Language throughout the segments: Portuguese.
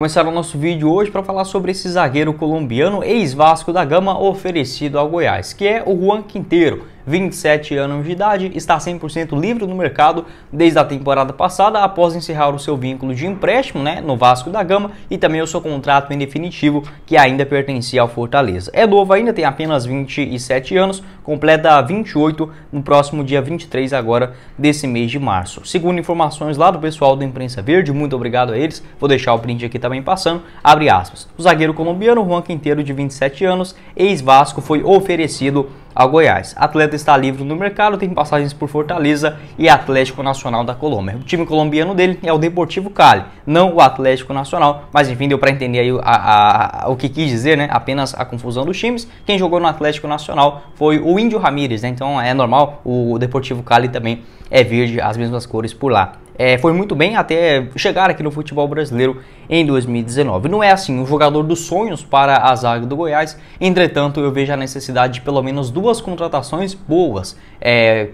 Começar o nosso vídeo hoje para falar sobre esse zagueiro colombiano ex-Vasco da Gama oferecido ao Goiás, que é o Juan Quintero. 27 anos de idade, está 100% livre no mercado desde a temporada passada, após encerrar o seu vínculo de empréstimo no Vasco da Gama e também o seu contrato em definitivo, que ainda pertencia ao Fortaleza. É novo ainda, tem apenas 27 anos, completa 28 no próximo dia 23 agora desse mês de março. Segundo informações lá do pessoal do Imprensa Verde, muito obrigado a eles, vou deixar o print aqui também passando, abre aspas. O zagueiro colombiano Juan Quintero, de 27 anos, ex-Vasco, foi oferecido ao Goiás. Atleta está livre no mercado, tem passagens por Fortaleza e Atlético Nacional da Colômbia. O time colombiano dele é o Deportivo Cali, não o Atlético Nacional, mas enfim, deu para entender aí o que quis dizer, apenas a confusão dos times. Quem jogou no Atlético Nacional foi o Índio Ramírez, então é normal, o Deportivo Cali também é verde, as mesmas cores por lá. Foi muito bem até chegar aqui no futebol brasileiro em 2019. Não é assim um jogador dos sonhos para a zaga do Goiás, entretanto eu vejo a necessidade de pelo menos duas contratações boas,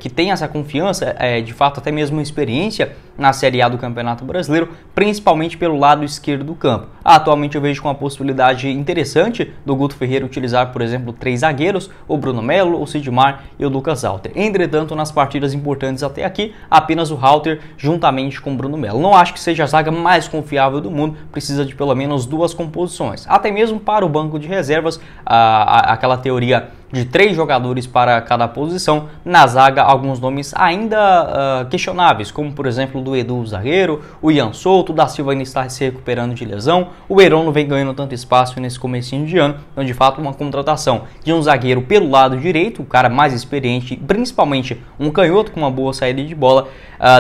que tenham essa confiança, de fato até mesmo experiência na Série A do Campeonato Brasileiro, principalmente pelo lado esquerdo do campo. Atualmente eu vejo com uma possibilidade interessante do Guto Ferreira utilizar, por exemplo, 3 zagueiros, o Bruno Melo, o Sidmar e o Lucas Halter. Entretanto, nas partidas importantes até aqui, apenas o Halter juntamente com o Bruno Melo. Não acho que seja a zaga mais confiável do mundo, precisa de pelo menos duas composições. Até mesmo para o banco de reservas, aquela teoria de 3 jogadores para cada posição. Na zaga, alguns nomes ainda questionáveis, como por exemplo do Edu, o zagueiro, o Ian Souto, o da Silva ainda está se recuperando de lesão, o Heron não vem ganhando tanto espaço nesse comecinho de ano, então de fato uma contratação de um zagueiro pelo lado direito, o cara mais experiente, principalmente um canhoto com uma boa saída de bola,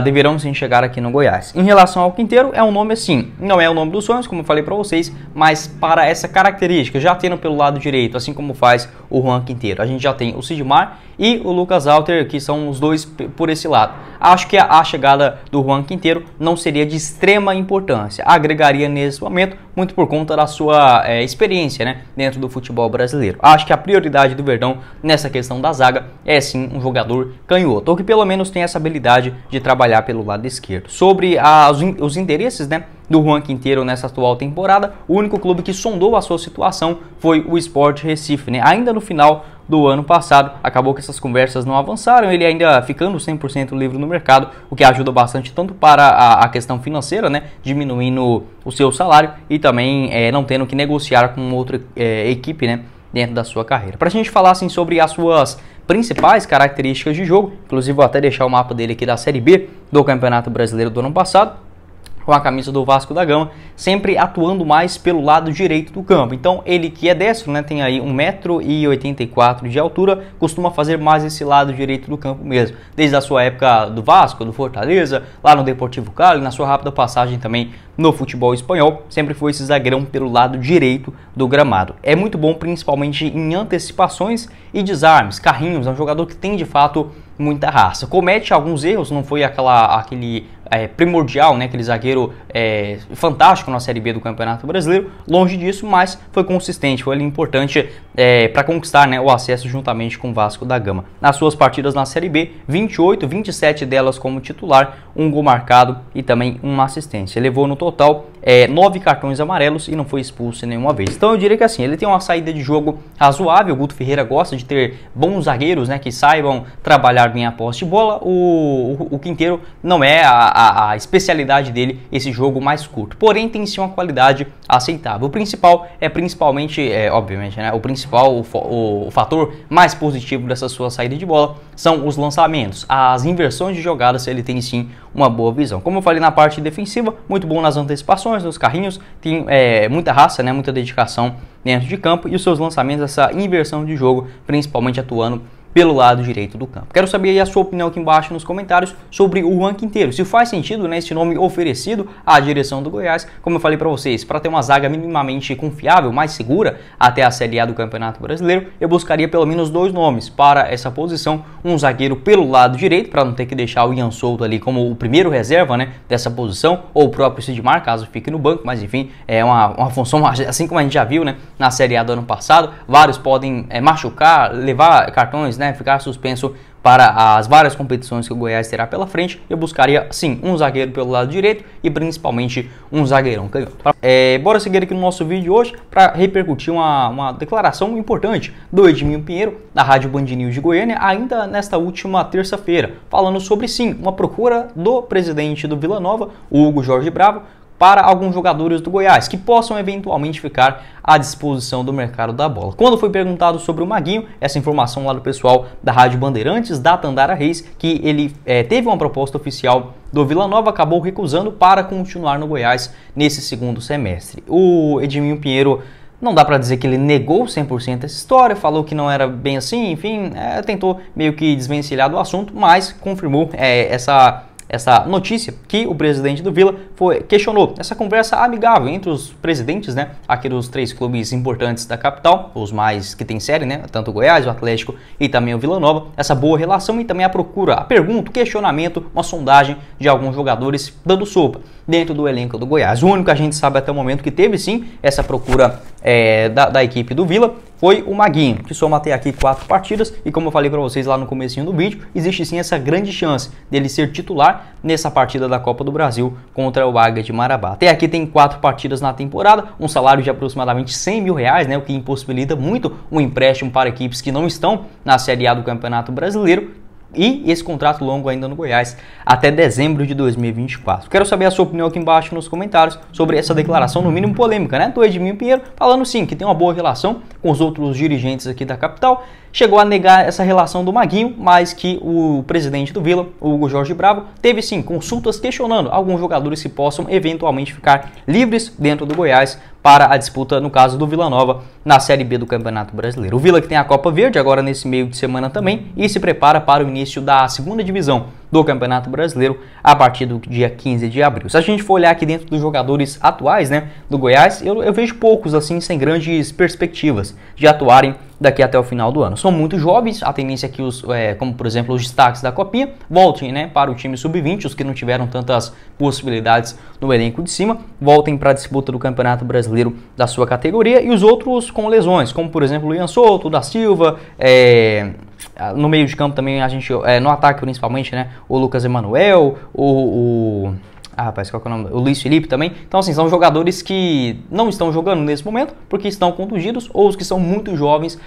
deverão sim chegar aqui no Goiás. Em relação ao Quintero, é um nome assim, não é o nome dos sonhos, como eu falei para vocês, mas para essa característica, já tendo pelo lado direito, assim como faz o Juan Quintero. A gente já tem o Sidmar e o Lucas Halter, que são os dois por esse lado. Acho que a chegada do Juan Quintero não seria de extrema importância. Agregaria nesse momento, muito por conta da sua experiência dentro do futebol brasileiro. Acho que a prioridade do Verdão nessa questão da zaga é sim um jogador canhoto, ou que pelo menos tem essa habilidade de trabalhar pelo lado esquerdo. Sobre os interesses do Juan Quintero nessa atual temporada, o único clube que sondou a sua situação foi o Sport Recife. Ainda no final do ano passado, acabou que essas conversas não avançaram, ele ainda ficando 100% livre no mercado, o que ajuda bastante tanto para a questão financeira, diminuindo o seu salário e também não tendo que negociar com outra equipe dentro da sua carreira. Para a gente falar assim sobre as suas principais características de jogo, inclusive vou até deixar o mapa dele aqui da Série B do Campeonato Brasileiro do ano passado, com a camisa do Vasco da Gama, sempre atuando mais pelo lado direito do campo. Então ele que é destro, tem aí 1,84 m de altura, costuma fazer mais esse lado direito do campo mesmo. Desde a sua época do Vasco, do Fortaleza, lá no Deportivo Cali, na sua rápida passagem também no futebol espanhol, sempre foi esse zagueirão pelo lado direito do gramado. É muito bom principalmente em antecipações e desarmes, carrinhos, é um jogador que tem de fato muita raça. Comete alguns erros, não foi aquele primordial, aquele zagueiro fantástico na Série B do Campeonato Brasileiro, longe disso, mas foi consistente, foi ali importante para conquistar o acesso juntamente com o Vasco da Gama. Nas suas partidas na Série B, 27 delas como titular, um gol marcado e também uma assistência. Ele levou no total 9 cartões amarelos e não foi expulso nenhuma vez. Então eu diria que assim, ele tem uma saída de jogo razoável. O Guto Ferreira gosta de ter bons zagueiros que saibam trabalhar bem a posse de bola. O Quintero não é a especialidade dele, esse jogo mais curto, porém tem sim uma qualidade aceitável. O principal principalmente, obviamente, o fator mais positivo dessa sua saída de bola são os lançamentos, as inversões de jogadas. Ele tem sim uma boa visão. Como eu falei na parte defensiva, muito bom nas antecipações, nos carrinhos, tem muita raça, muita dedicação dentro de campo, e os seus lançamentos, essa inversão de jogo, principalmente atuando pelo lado direito do campo. Quero saber aí a sua opinião aqui embaixo nos comentários sobre o Juan Quintero. Se faz sentido esse nome oferecido à direção do Goiás, como eu falei para vocês, para ter uma zaga minimamente confiável, mais segura até a Série A do Campeonato Brasileiro, eu buscaria pelo menos 2 nomes para essa posição. Um zagueiro pelo lado direito, para não ter que deixar o Ian Souto ali como o primeiro reserva dessa posição, ou o próprio Sidmar, caso fique no banco, mas enfim, é uma função, assim como a gente já viu na Série A do ano passado, vários podem machucar, levar cartões, ficar suspenso para as várias competições que o Goiás terá pela frente, eu buscaria sim um zagueiro pelo lado direito e principalmente um zagueirão canhoto. Bora seguir aqui no nosso vídeo hoje para repercutir uma declaração importante do Edminho Pinheiro, da Rádio Band News de Goiânia, ainda nesta última terça-feira, falando sobre sim uma procura do presidente do Vila Nova, o Hugo Jorge Bravo, para alguns jogadores do Goiás que possam eventualmente ficar à disposição do mercado da bola. Quando foi perguntado sobre o Maguinho, essa informação lá do pessoal da Rádio Bandeirantes, da Tandara Reis, que ele teve uma proposta oficial do Vila Nova, acabou recusando para continuar no Goiás nesse segundo semestre. O Edminho Pinheiro, não dá para dizer que ele negou 100% essa história, falou que não era bem assim, enfim, tentou meio que desvencilhar do assunto, mas confirmou essa notícia que o presidente do Vila questionou essa conversa amigável entre os presidentes, né, aqui dos 3 clubes importantes da capital, os mais que tem série, né, tanto o Goiás, o Atlético e também o Vila Nova, essa boa relação e também a procura, a pergunta, o questionamento, uma sondagem de alguns jogadores dando sopa dentro do elenco do Goiás. O único que a gente sabe até o momento que teve sim essa procura da equipe do Vila foi o Maguinho, que soma até aqui 4 partidas e como eu falei para vocês lá no comecinho do vídeo, existe sim essa grande chance dele ser titular nessa partida da Copa do Brasil contra o Águia de Marabá. Até aqui tem 4 partidas na temporada, um salário de aproximadamente R$100 mil, né, o que impossibilita muito um empréstimo para equipes que não estão na Série A do Campeonato Brasileiro. E esse contrato longo ainda no Goiás até dezembro de 2024. Quero saber a sua opinião aqui embaixo nos comentários sobre essa declaração, no mínimo polêmica, né, do Edminho Pinheiro, falando sim que tem uma boa relação com os outros dirigentes aqui da capital. Chegou a negar essa relação do Maguinho, mas que o presidente do Vila, o Hugo Jorge Bravo, teve sim consultas questionando alguns jogadores que possam eventualmente ficar livres dentro do Goiás para a disputa, no caso do Vila Nova, na Série B do Campeonato Brasileiro. O Vila que tem a Copa Verde agora nesse meio de semana também e se prepara para o início da segunda divisão do Campeonato Brasileiro a partir do dia 15 de abril. Se a gente for olhar aqui dentro dos jogadores atuais, né, do Goiás, eu vejo poucos assim sem grandes perspectivas de atuarem daqui até o final do ano. São muito jovens, a tendência é que como por exemplo os destaques da Copinha, voltem, né, para o time sub-20, os que não tiveram tantas possibilidades no elenco de cima, voltem para a disputa do Campeonato Brasileiro da sua categoria e os outros com lesões, como por exemplo o Ian Souto, o da Silva, no meio de campo também a gente, no ataque principalmente, né, o Lucas Emanuel, rapaz, qual que é o nome? O Luiz Felipe também. Então, assim, são jogadores que não estão jogando nesse momento porque estão contundidos ou os que são muito jovens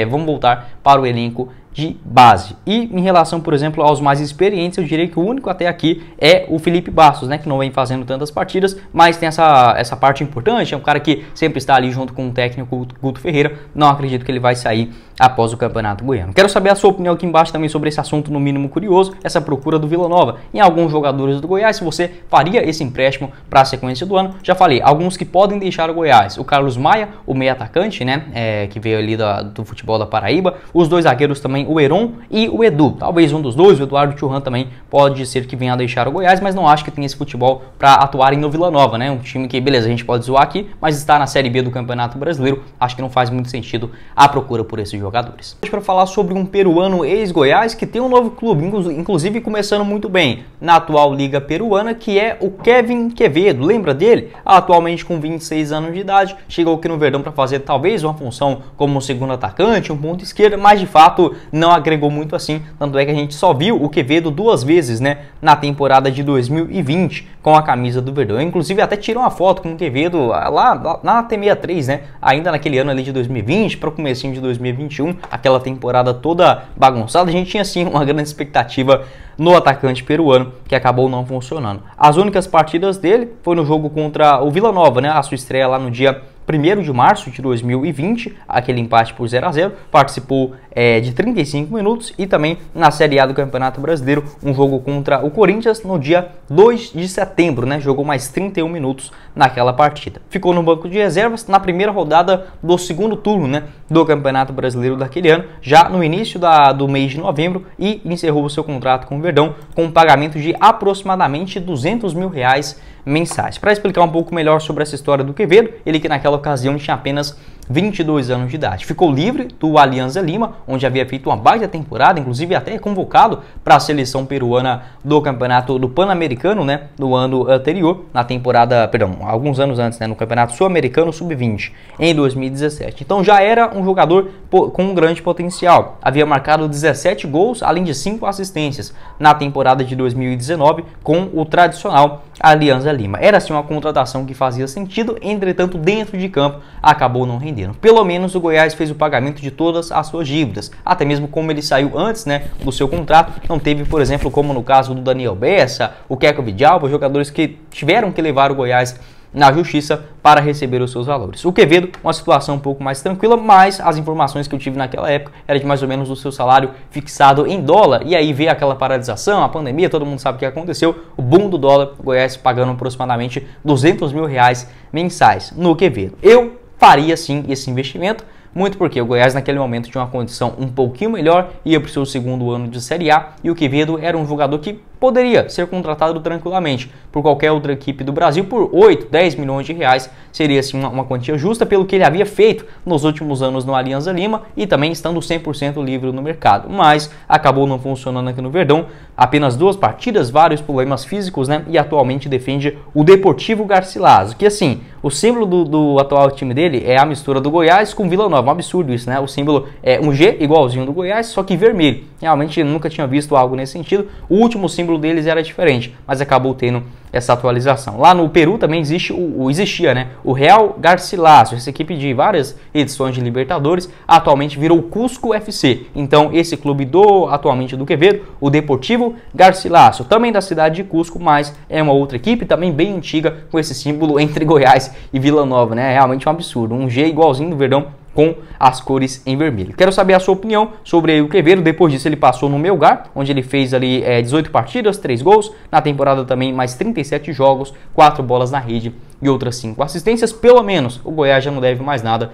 vão voltar para o elenco de base. E em relação, por exemplo, aos mais experientes, eu diria que o único até aqui é o Felipe Bastos, né, que não vem fazendo tantas partidas, mas tem essa parte importante, é um cara que sempre está ali junto com o técnico Guto Ferreira. Não acredito que ele vai sair após o Campeonato Goiano. Quero saber a sua opinião aqui embaixo também sobre esse assunto, no mínimo curioso, essa procura do Vila Nova em alguns jogadores do Goiás, se você faria esse empréstimo para a sequência do ano. Já falei, alguns que podem deixar o Goiás, o Carlos Maia, o meio atacante, né, que veio ali do futebol da Paraíba, os 2 zagueiros também, o Heron e o Edu, talvez um dos dois, o Eduardo Churran também pode ser que venha a deixar o Goiás, mas não acho que tem esse futebol para atuarem no Vila Nova, né, um time que, beleza, a gente pode zoar aqui, mas está na Série B do Campeonato Brasileiro, acho que não faz muito sentido a procura por esses jogadores. Para falar sobre um peruano ex-Goiás que tem um novo clube, inclusive começando muito bem na atual Liga Peruana, que é o Kevin Quevedo, lembra dele? Atualmente com 26 anos de idade, chegou aqui no Verdão para fazer talvez uma função como segundo atacante, um ponto esquerdo, mas de fato não agregou muito assim, tanto é que a gente só viu o Quevedo 2 vezes, né, na temporada de 2020 com a camisa do Verdão. Eu, inclusive até tirou uma foto com o Quevedo lá na T63, né, ainda naquele ano ali de 2020 para o comecinho de 2021, aquela temporada toda bagunçada. A gente tinha sim uma grande expectativa no atacante peruano, que acabou não funcionando. As únicas partidas dele foi no jogo contra o Vila Nova, né, a sua estreia lá no dia 1º de março de 2020, aquele empate por 0-0, participou de 35 minutos e também na Série A do Campeonato Brasileiro, um jogo contra o Corinthians no dia 2 de setembro, né? Jogou mais 31 minutos naquela partida. Ficou no banco de reservas na primeira rodada do segundo turno, né, do Campeonato Brasileiro daquele ano, já no início do mês de novembro, e encerrou o seu contrato com o Verdão com um pagamento de aproximadamente R$200 mil mensais. Para explicar um pouco melhor sobre essa história do Quevedo, ele que naquela ocasião tinha apenas 22 anos de idade. Ficou livre do Alianza Lima, onde havia feito uma baita temporada, inclusive até convocado para a seleção peruana do campeonato do Pan-Americano, né, no ano anterior, na temporada, perdão, alguns anos antes, né, no Campeonato Sul-Americano Sub-20, em 2017. Então já era um jogador com um grande potencial. Havia marcado 17 gols, além de 5 assistências na temporada de 2019 com o tradicional Alianza Lima. Era assim uma contratação que fazia sentido, entretanto dentro de campo acabou não rendendo. Pelo menos o Goiás fez o pagamento de todas as suas dívidas, até mesmo como ele saiu antes, né, do seu contrato, não teve, por exemplo, como no caso do Daniel Bessa, o Queco Vidalba, jogadores que tiveram que levar o Goiás na justiça para receber os seus valores. O Quevedo, uma situação um pouco mais tranquila, mas as informações que eu tive naquela época era de mais ou menos o seu salário fixado em dólar, e aí veio aquela paralisação, a pandemia, todo mundo sabe o que aconteceu, o boom do dólar, o Goiás pagando aproximadamente R$200 mil mensais no Quevedo. Eu faria sim esse investimento, muito porque o Goiás naquele momento tinha uma condição um pouquinho melhor, ia para o seu segundo ano de Série A, e o Quevedo era um jogador que poderia ser contratado tranquilamente por qualquer outra equipe do Brasil por 8, 10 milhões de reais, seria assim uma quantia justa pelo que ele havia feito nos últimos anos no Alianza Lima e também estando 100% livre no mercado, mas acabou não funcionando aqui no Verdão, apenas 2 partidas, vários problemas físicos, né, e atualmente defende o Deportivo Garcilaso, que assim, o símbolo do atual time dele é a mistura do Goiás com Vila Nova, um absurdo isso, né, o símbolo é um G igualzinho do Goiás, só que vermelho, realmente nunca tinha visto algo nesse sentido, o último símbolo deles era diferente, mas acabou tendo essa atualização. Lá no Peru também existia, né, o Real Garcilaso, essa equipe de várias edições de Libertadores, atualmente virou o Cusco FC. Então esse clube atualmente do Quevedo, o Deportivo Garcilaso, também da cidade de Cusco, mas é uma outra equipe também bem antiga com esse símbolo entre Goiás e Vila Nova, né? É realmente um absurdo, um G igualzinho do Verdão com as cores em vermelho. Quero saber a sua opinião sobre o Quevedo. Depois disso ele passou no Melgar, onde ele fez ali 18 partidas, 3 gols, na temporada também mais 37 jogos, 4 bolas na rede e outras 5 assistências. Pelo menos o Goiás já não deve mais nada